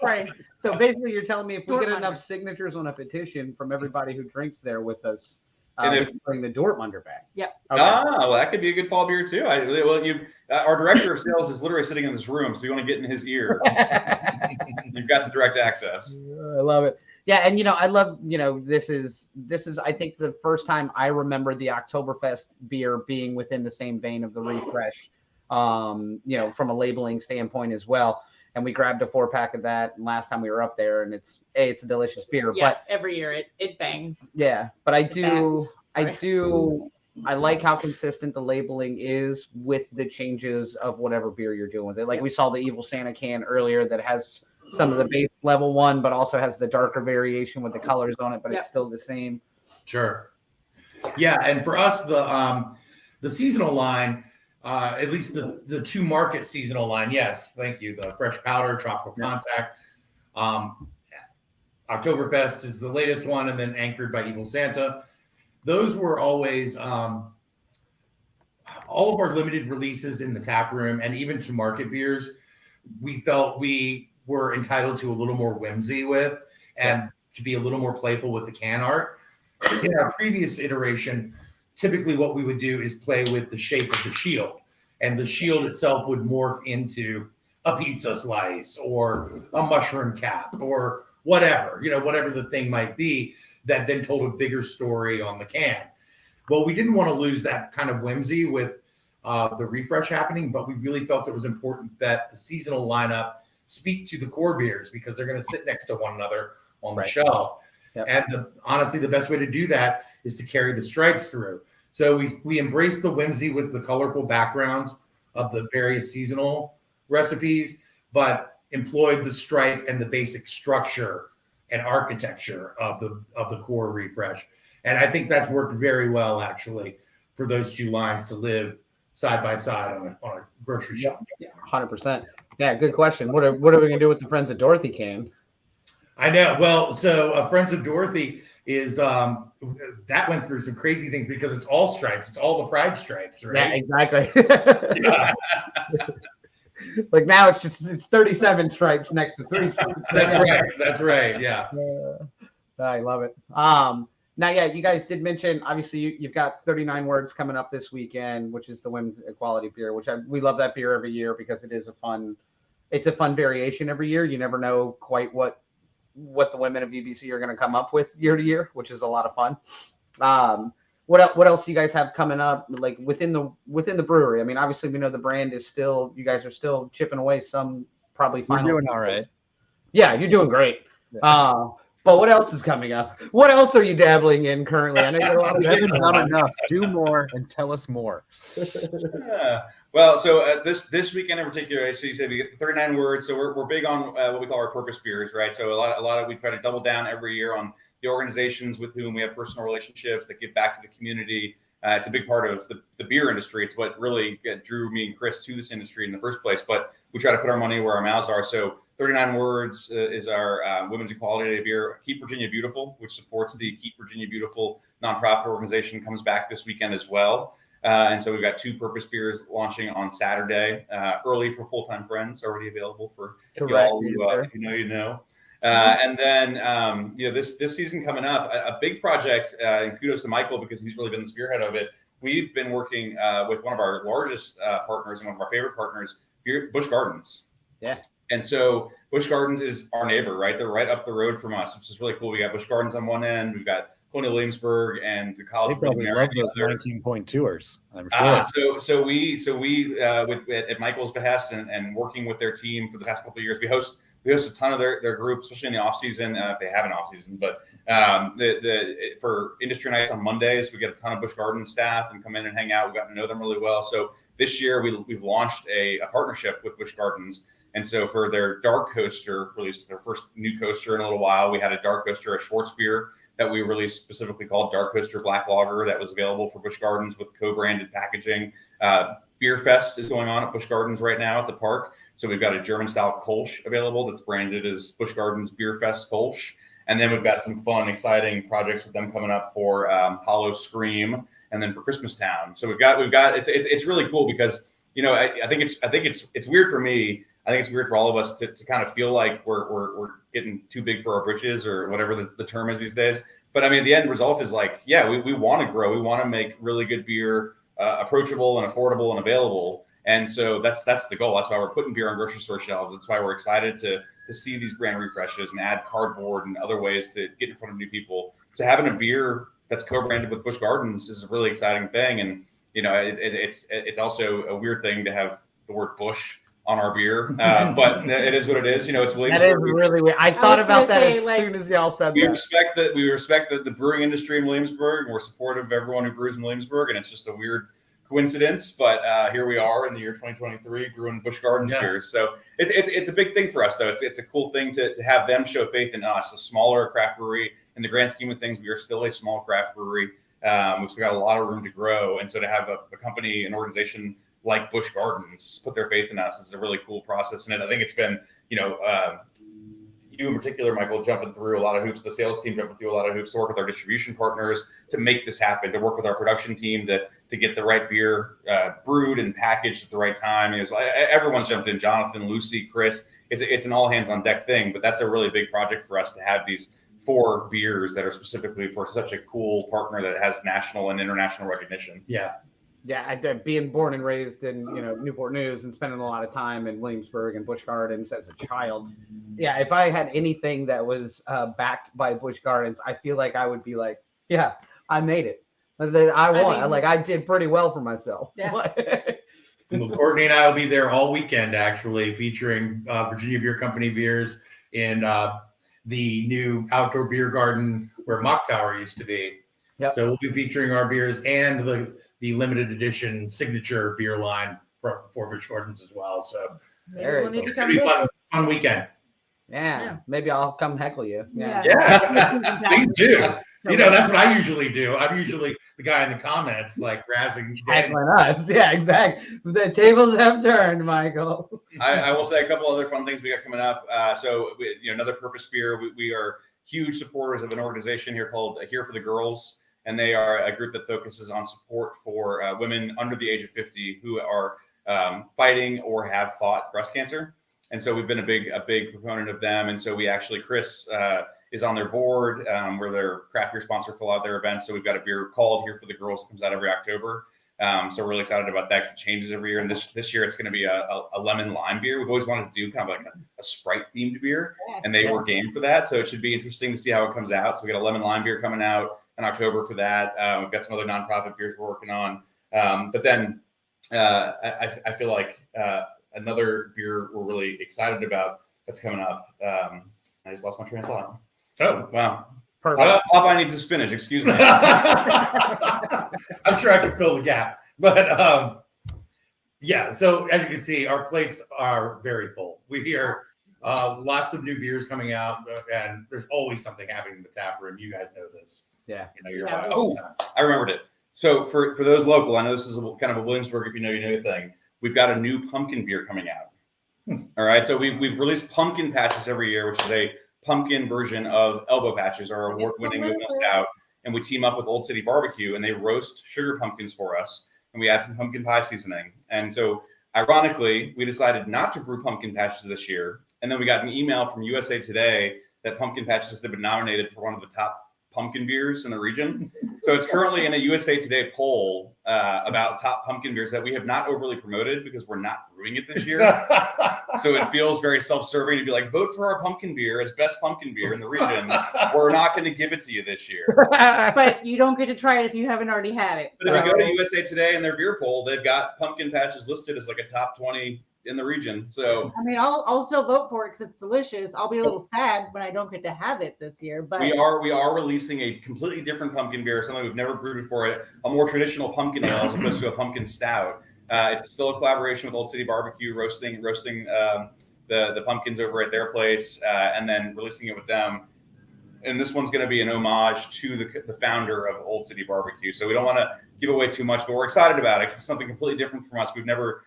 right. So basically, you're telling me if we get Dortmunder. enough signatures on a petition from everybody who drinks there with us, And we if- can bring the Dortmunder back. Yep. Okay. Well, that could be a good fall beer too. Our director of sales is literally sitting in this room, so you want to get in his ear. You've got the direct access. I love it. Yeah, and I love this is I think the first time I remember the Oktoberfest beer being within the same vein of the refresh, from a labeling standpoint as well. And we grabbed a 4-pack of that last time we were up there, and it's a delicious beer. Yeah, But every year it bangs. yeah, but I bats. I like how consistent the labeling is with the changes of whatever beer you're doing with it. Like we saw the Evil Santa can earlier that has some of the base level one, but also has the darker variation with the colors on it, but it's still the same. Sure. Yeah, and for us, the seasonal line, at least the two market seasonal line, yes, thank you. The Fresh Powder, Tropical Contact, Oktoberfest is the latest one, and then anchored by Evil Santa. Those were always all of our limited releases in the tap room, and even to market beers. We felt we were entitled to a little more whimsy with, and to be a little more playful with the can art. In our previous iteration, typically what we would do is play with the shape of the shield, and the shield itself would morph into a pizza slice or a mushroom cap or whatever, whatever the thing might be that then told a bigger story on the can. Well, we didn't want to lose that kind of whimsy with the refresh happening, but we really felt it was important that the seasonal lineup speak to the core beers because they're going to sit next to one another on the shelf. Yep. And honestly, the best way to do that is to carry the stripes through. So we embrace the whimsy with the colorful backgrounds of the various seasonal recipes, but employed the stripe and the basic structure and architecture of the core refresh. And I think that's worked very well, actually, for those two lines to live side by side on a grocery shop. Yeah, 100%. Yeah, good question. What are we gonna do with the Friends of Dorothy can? I know. Well, so Friends of Dorothy is that went through some crazy things because it's all stripes. It's all the pride stripes, right? Yeah, exactly. Yeah. Like now it's 37 stripes next to 3 stripes. That's right. Yeah. I love it. Now, yeah, you guys did mention, obviously, you've got 39 Words coming up this weekend, which is the women's equality beer, which we love that beer every year because it's a fun variation every year. You never know quite what the women of BBC are going to come up with year to year, which is a lot of fun. What else do you guys have coming up, like within the brewery? I mean, obviously, we know the brand is still, you guys are still chipping away some probably final. We're doing all right. Yeah, you're doing great. Yeah. But what else is coming up? What else are you dabbling in currently? I know you got a lot of We haven't done enough. Do more and tell us more. Well, so this weekend in particular, as you said, we get 39 Words. So we're big on what we call our purpose beers, right? So a lot of we try to double down every year on the organizations with whom we have personal relationships that give back to the community. It's a big part of the beer industry. It's what really drew me and Chris to this industry in the first place. But we try to put our money where our mouths are. So 39 Words is our Women's Equality Day beer. Keep Virginia Beautiful, which supports the Keep Virginia Beautiful nonprofit organization, comes back this weekend as well. And so we've got 2 purpose beers launching on Saturday, early for full-time friends, already available for y'all who you know. And then, this season coming up, a big project, and kudos to Michael because he's really been the spearhead of it. We've been working with one of our largest partners and one of our favorite partners, Busch Gardens. Yeah. And so Busch Gardens is our neighbor, right? They're right up the road from us, which is really cool. We got Busch Gardens on one end. We've got Colonial Williamsburg and the College. They probably love those 19-point tours, I'm sure. So we at Michael's behest and working with their team for the past couple of years, we host a ton of their group, especially in the off season, if they have an off season. But for industry nights on Mondays, we get a ton of Busch Gardens staff and come in and hang out. We've gotten to know them really well. So this year we've launched a partnership with Busch Gardens. And so for their dark coaster release, their first new coaster in a little while, we had a dark coaster, a Schwartz beer that we released specifically called Dark Coaster Black Lager that was available for Busch Gardens with co-branded packaging. Beer Fest is going on at Busch Gardens right now at the park. So we've got a German-style Kolsch available that's branded as Busch Gardens Beer Fest Kolsch. And then we've got some fun, exciting projects with them coming up for Hollow Scream and then for Christmas Town. So we've got it's really cool because, I think it's weird for me. I think it's weird for all of us to kind of feel like we're getting too big for our britches or whatever the term is these days. But I mean, the end result is like, yeah, we want to grow. We want to make really good beer approachable and affordable and available. And so that's the goal. That's why we're putting beer on grocery store shelves. That's why we're excited to see these brand refreshes and add cardboard and other ways to get in front of new people. So having a beer that's co-branded with Busch Gardens is a really exciting thing. And, it's also a weird thing to have the word Busch on our beer, but it is what it is. It's Williamsburg. That is really weird. I thought about that as soon as y'all said that. We respect the brewing industry in Williamsburg, and we're supportive of everyone who brews in Williamsburg, and it's just a weird coincidence, but here we are in the year 2023 brewing Busch Gardens beers. So it's a big thing for us, though. It's a cool thing to have them show faith in us, a smaller craft brewery. In the grand scheme of things, we are still a small craft brewery. We've still got a lot of room to grow, and so to have a company, an organization like Busch Gardens put their faith in us is a really cool process. And I think it's been, you in particular, Michael, jumping through a lot of hoops, the sales team jumping through a lot of hoops to work with our distribution partners to make this happen, to work with our production team to get the right beer brewed and packaged at the right time. Everyone's jumped in, Jonathan, Lucy, Chris. It's an all hands on deck thing, but that's a really big project for us to have these 4 beers that are specifically for such a cool partner that has national and international recognition. Yeah. Yeah, being born and raised in Newport News and spending a lot of time in Williamsburg and Busch Gardens as a child. Yeah, if I had anything that was backed by Busch Gardens, I feel like I would be like, yeah, I made it. I did pretty well for myself. Yeah. Well, Courtney and I will be there all weekend, actually, featuring Virginia Beer Company beers in the new outdoor beer garden where Mock Tower used to be. Yep. So we'll be featuring our beers and the limited edition signature beer line for Rich Gordon's as well. So Very Maybe we'll need to it's come gonna be visit. fun weekend. Yeah, maybe I'll come heckle you. Yeah. Yeah, please do. You know, that's what I usually do. I'm usually the guy in the comments, like razzing Dan. Heckling us. Yeah, exactly. The tables have turned, Michael. I will say a couple other fun things we got coming up. Another Purpose Beer. We are huge supporters of an organization here called Here for the Girls, and they are a group that focuses on support for women under the age of 50 who are fighting or have fought breast cancer. And so we've been a big proponent of them. And so we actually, Chris is on their board. We're their craft beer sponsor for a lot of their events. So we've got a beer called Here for the Girls. It comes out every October. So we're really excited about that because it changes every year. And this year it's going to be a lemon lime beer. We've always wanted to do kind of like a Sprite themed beer, and they were game for that. So it should be interesting to see how it comes out. So we got a lemon lime beer coming out in October for that. We've got some other nonprofit beers we're working on. But then I feel like another beer we're really excited about that's coming up. I just lost my train of thought. Oh, wow. Perfect. Popeye needs a spinach. Excuse me. I'm sure I can fill the gap. But yeah, so as you can see, our plates are very full. We hear lots of new beers coming out, and there's always something happening in the tap room. You guys know this. Yeah. You're I remembered it. So for those local, I know this is kind of a Williamsburg, if you know thing. We've got a new pumpkin beer coming out. All right. So we've released pumpkin patches every year, which is a pumpkin version of elbow patches, our award-winning oatmeal stout. And we team up with Old City Barbecue, and they roast sugar pumpkins for us. And we add some pumpkin pie seasoning. And so ironically, we decided not to brew pumpkin patches this year. And then we got an email from USA Today that pumpkin patches have been nominated for one of the top pumpkin beers in the region. So it's currently in a USA Today poll about top pumpkin beers that we have not overly promoted because we're not brewing it this year. So it feels very self-serving to be like, vote for our pumpkin beer as best pumpkin beer in the region. We're not going to give it to you this year. But you don't get to try it if you haven't already had it. But if you go to USA Today and their beer poll, they've got pumpkin patches listed as like a top 20 in the region. So I mean, I'll still vote for it because it's delicious. I'll be a little sad when I don't get to have it this year. But we are releasing a completely different pumpkin beer, something we've never brewed before. A more traditional pumpkin ale as opposed to a pumpkin stout. It's still a collaboration with Old City Barbecue, roasting the pumpkins over at their place, and then releasing it with them. And this one's going to be an homage to the founder of Old City Barbecue. So we don't want to give away too much, but we're excited about it. It's something completely different from us. We've never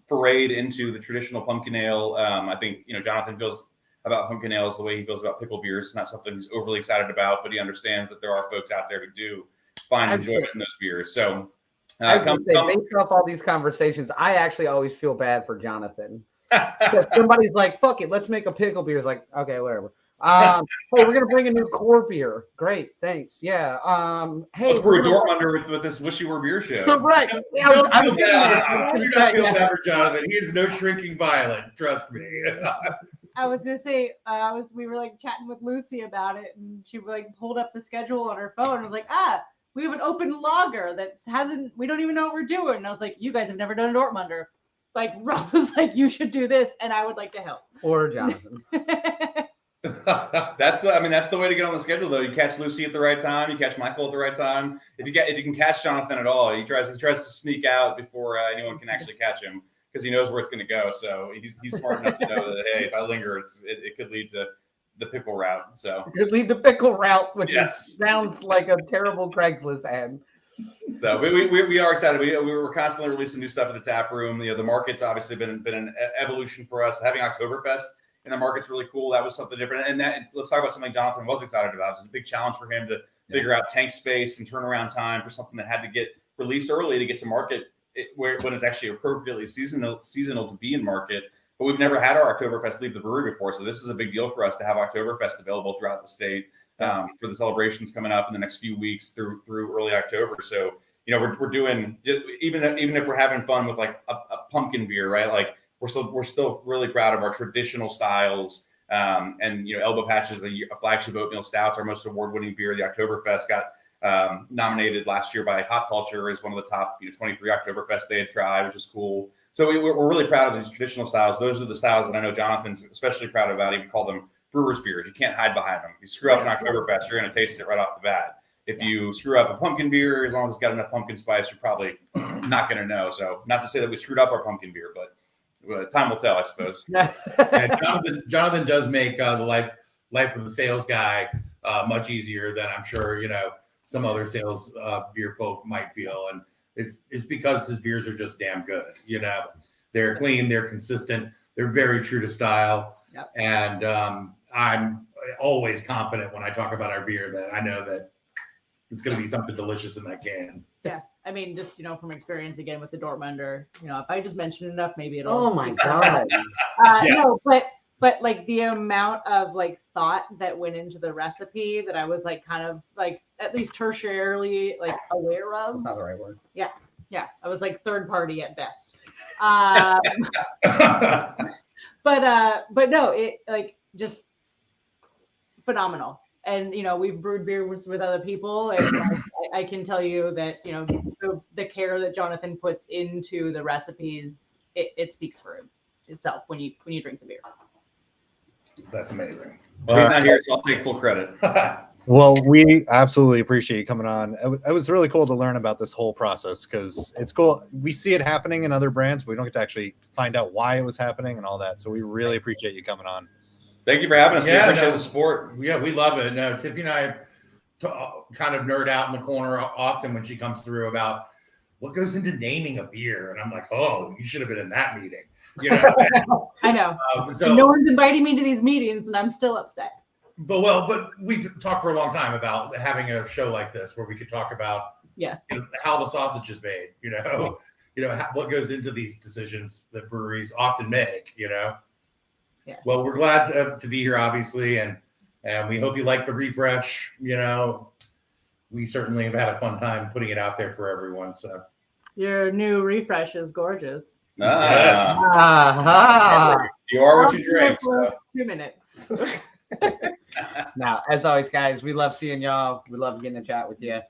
parade into the traditional pumpkin ale. I think Jonathan feels about pumpkin ales the way he feels about pickle beers. It's not something he's overly excited about, but he understands that there are folks out there who do find enjoyment in those beers. So based off all these conversations, I actually always feel bad for Jonathan. Because somebody's like, fuck it, let's make a pickle beer. It's like, okay, whatever. Hey, we're gonna bring a new core beer. Great, thanks. Yeah. Hey, let's brew a Dortmunder with this Wishy Were Beer Show. Right. Do not feel bad for Jonathan. He is no shrinking violet. Trust me. I was gonna say, we were like chatting with Lucy about it, and she like pulled up the schedule on her phone and was like, we have an open lager that we don't even know what we're doing. And I was like, you guys have never done a Dortmunder. Like Rob was like, you should do this, and I would like to help. Or Jonathan. That's the way to get on the schedule, though. You catch Lucy at the right time, you catch Michael at the right time. If you can catch Jonathan at all, he tries to sneak out before anyone can actually catch him because he knows where it's going to go. So he's smart enough to know that hey, if I linger, it could lead to the pickle route. So it could lead to pickle route, which sounds like a terrible Craigslist ad. So we are excited. We were constantly releasing new stuff at the tap room. The market's obviously been an evolution for us. Having Oktoberfest in the market's really cool. That was something different. And let's talk about something Jonathan was excited about. It was a big challenge for him to figure out tank space and turnaround time for something that had to get released early to get to market when it's actually appropriately seasonal to be in market. But we've never had our Oktoberfest leave the brewery before. So this is a big deal for us to have Oktoberfest available throughout the state for the celebrations coming up in the next few weeks through early October. So, we're doing, even if we're having fun with like a pumpkin beer, right? Like, we're still really proud of our traditional styles. And Elbow Patch is a flagship oatmeal stout. It's our most award-winning beer. The Oktoberfest got nominated last year by Hop Culture as one of the top 23 Oktoberfest they had tried, which is cool. So we're really proud of these traditional styles. Those are the styles that I know Jonathan's especially proud about. He would call them brewer's beers. You can't hide behind them. If you screw up an Oktoberfest, you're going to taste it right off the bat. If you screw up a pumpkin beer, as long as it's got enough pumpkin spice, you're probably not going to know. So not to say that we screwed up our pumpkin beer, but time will tell, I suppose. Yeah, Jonathan does make the life of the sales guy much easier than I'm sure some other sales beer folk might feel, and it's because his beers are just damn good. They're clean, they're consistent, they're very true to style, and I'm always confident when I talk about our beer that I know that it's going to be something delicious in that can. Yeah. I mean, just, from experience again with the Dortmunder, if I just mention enough, maybe it'll. Oh my God. No, but like the amount of like thought that went into the recipe that I was like kind of like at least tertiarily like aware of. That's not the right word. Yeah. I was like third party at best. But no, it like just phenomenal. And we've brewed beer with other people, and I can tell you that the care that Jonathan puts into the recipes, it speaks for itself when you drink the beer. That's amazing. Well, he's not here, so I'll take full credit. Well, we absolutely appreciate you coming on. It was really cool to learn about this whole process because it's cool. We see it happening in other brands, but we don't get to actually find out why it was happening and all that. So we really appreciate you coming on. Thank you for having us. We appreciate the support. Yeah, we love it. No, Tiffany and I kind of nerd out in the corner often when she comes through about what goes into naming a beer. And I'm like, oh, you should have been in that meeting. I know. So no one's inviting me to these meetings and I'm still upset. But we've talked for a long time about having a show like this where we could talk about how the sausage is made, what goes into these decisions that breweries often make, Yeah. Well, we're glad to be here, obviously, and we hope you like the refresh. We certainly have had a fun time putting it out there for everyone. So your new refresh is gorgeous. Yes. You are what you drink. So. 2 minutes. Now, as always, guys, we love seeing y'all. We love getting to chat with you.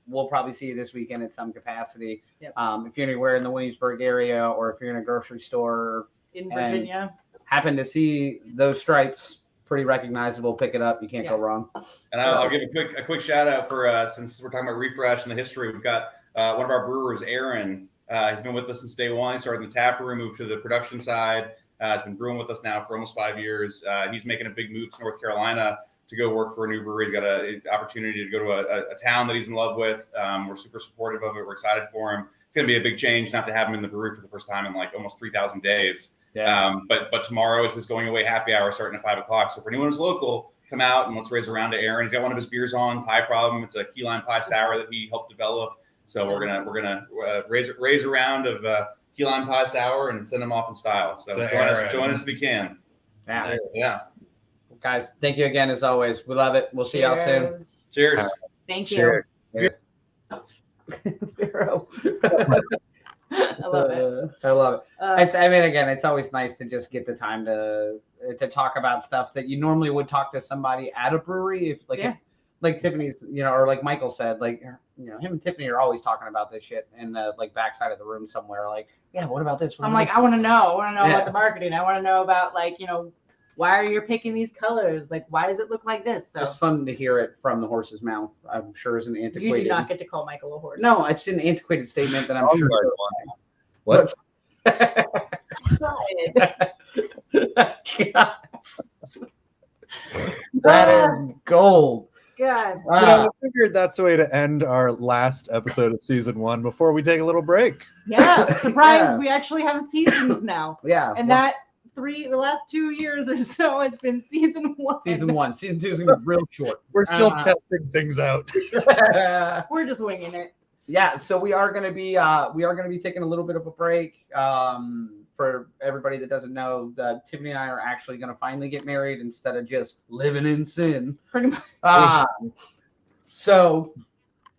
We'll probably see you this weekend at some capacity. Yep. If you're anywhere in the Williamsburg area, or if you're in a grocery store in Virginia, happen to see those stripes, pretty recognizable, pick it up. You can't go wrong. And I'll give a quick shout out for since we're talking about refresh and the history. We've got one of our brewers, Aaron. He's been with us since day one. He started in the taproom, moved to the production side. He's been brewing with us now for almost 5 years. He's making a big move to North Carolina to go work for a new brewery. He's got an opportunity to go to a town that he's in love with. We're super supportive of it. We're excited for him. It's going to be a big change not to have him in the brewery for the first time in like almost 3,000 days. Yeah. But tomorrow is his going away happy hour starting at 5 o'clock. So for anyone who's local, come out and let's raise around to Aaron. He's got one of his beers on, Pie Problem. It's a key lime pie sour that he helped develop. So we're gonna raise a round of key lime pie sour and send them off in style. So join us if you can. Yeah. Guys, thank you again as always. We love it. We'll see y'all soon. Cheers. Thank you. Cheers. I love it. I love it. Again, it's always nice to just get the time to talk about stuff that you normally would talk to somebody at a brewery. If like Tiffany's, or like Michael said, like him and Tiffany are always talking about this shit in the like backside of the room somewhere. Like, what about this? I'm like, I want to know. I want to know about the marketing. I want to know about like, why are you picking these colors? Like, why does it look like this? So it's fun to hear it from the horse's mouth. I'm sure is an antiquated. You do not get to call Michael a horse. No, it's an antiquated statement that I'm sure. What? That is gold. God. I figured that's the way to end our last episode of season 1 before we take a little break. Yeah, surprise! We actually have seasons now. Yeah, and the last 2 years or so, it's been season 1. Season 1, season 2 is gonna be real short. We're still testing things out. We're just winging it. Yeah, so we are gonna be taking a little bit of a break. For everybody that doesn't know, Tiffany and I are actually going to finally get married instead of just living in sin. Pretty much. So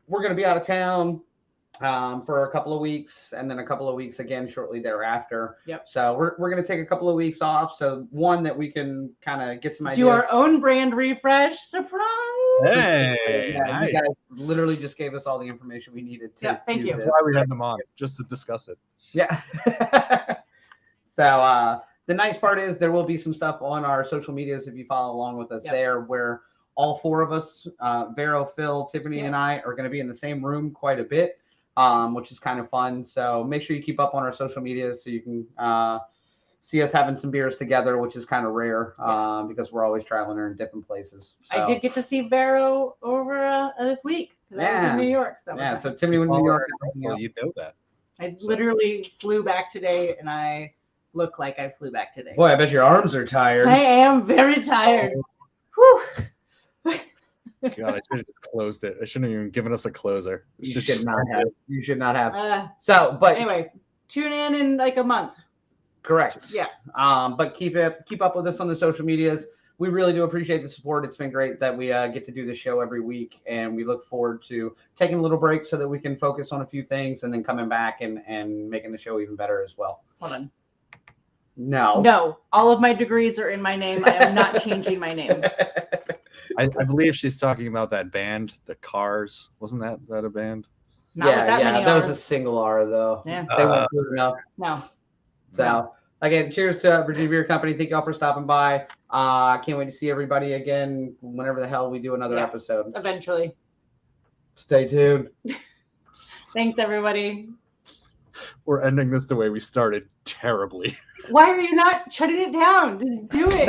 we're going to be out of town for a couple of weeks, and then a couple of weeks again shortly thereafter. Yep. So we're gonna take a couple of weeks off. So one that we can kind of get some ideas. Do our own brand refresh. Surprise! Hey, Yeah, nice. you guys literally just gave us all the information we needed to. Yeah, thank do you. That's this. why we had them on, just to discuss it. Yeah. So the nice part is there will be some stuff on our social medias if you follow along with us Yep. there, where all four of us, Vero, Phil, Tiffany, and Yes. I, are going to be in the same room quite a bit, which is kind of fun. So make sure you keep up on our social medias so you can see us having some beers together, which is kind of rare because we're always traveling or in different places. So, I did get to see Vero over this week because I was in New York. So Yeah, so Tiffany went to New York. Well, you know that. I literally flew back today, and I look like I flew back today. Boy, I bet your arms are tired. I am very tired. Whew. God, I should have just closed it. I shouldn't have even given us a closer. We You just should not started have. it. You should not have. So, but Anyway, tune in like a month. correct. Yeah. But keep up with us on the social medias. We really do appreciate the support. It's been great that we get to do the show every week, and we look forward to taking a little break so that we can focus on a few things and then coming back and making the show even better as well. Hold on. No. No, all of my degrees are in my name. I am not changing my name. I believe she's talking about that band, the Cars. Wasn't that a band? Not with that many that was Rs. a single R though. Yeah. They weren't good enough. No. So again, cheers to Virginia Beer Company. Thank y'all for stopping by. Can't wait to see everybody again whenever the hell we do another Yeah. episode. Eventually. Stay tuned. Thanks, everybody. We're ending this the way we started, terribly. Why are you not shutting it down? Just do it.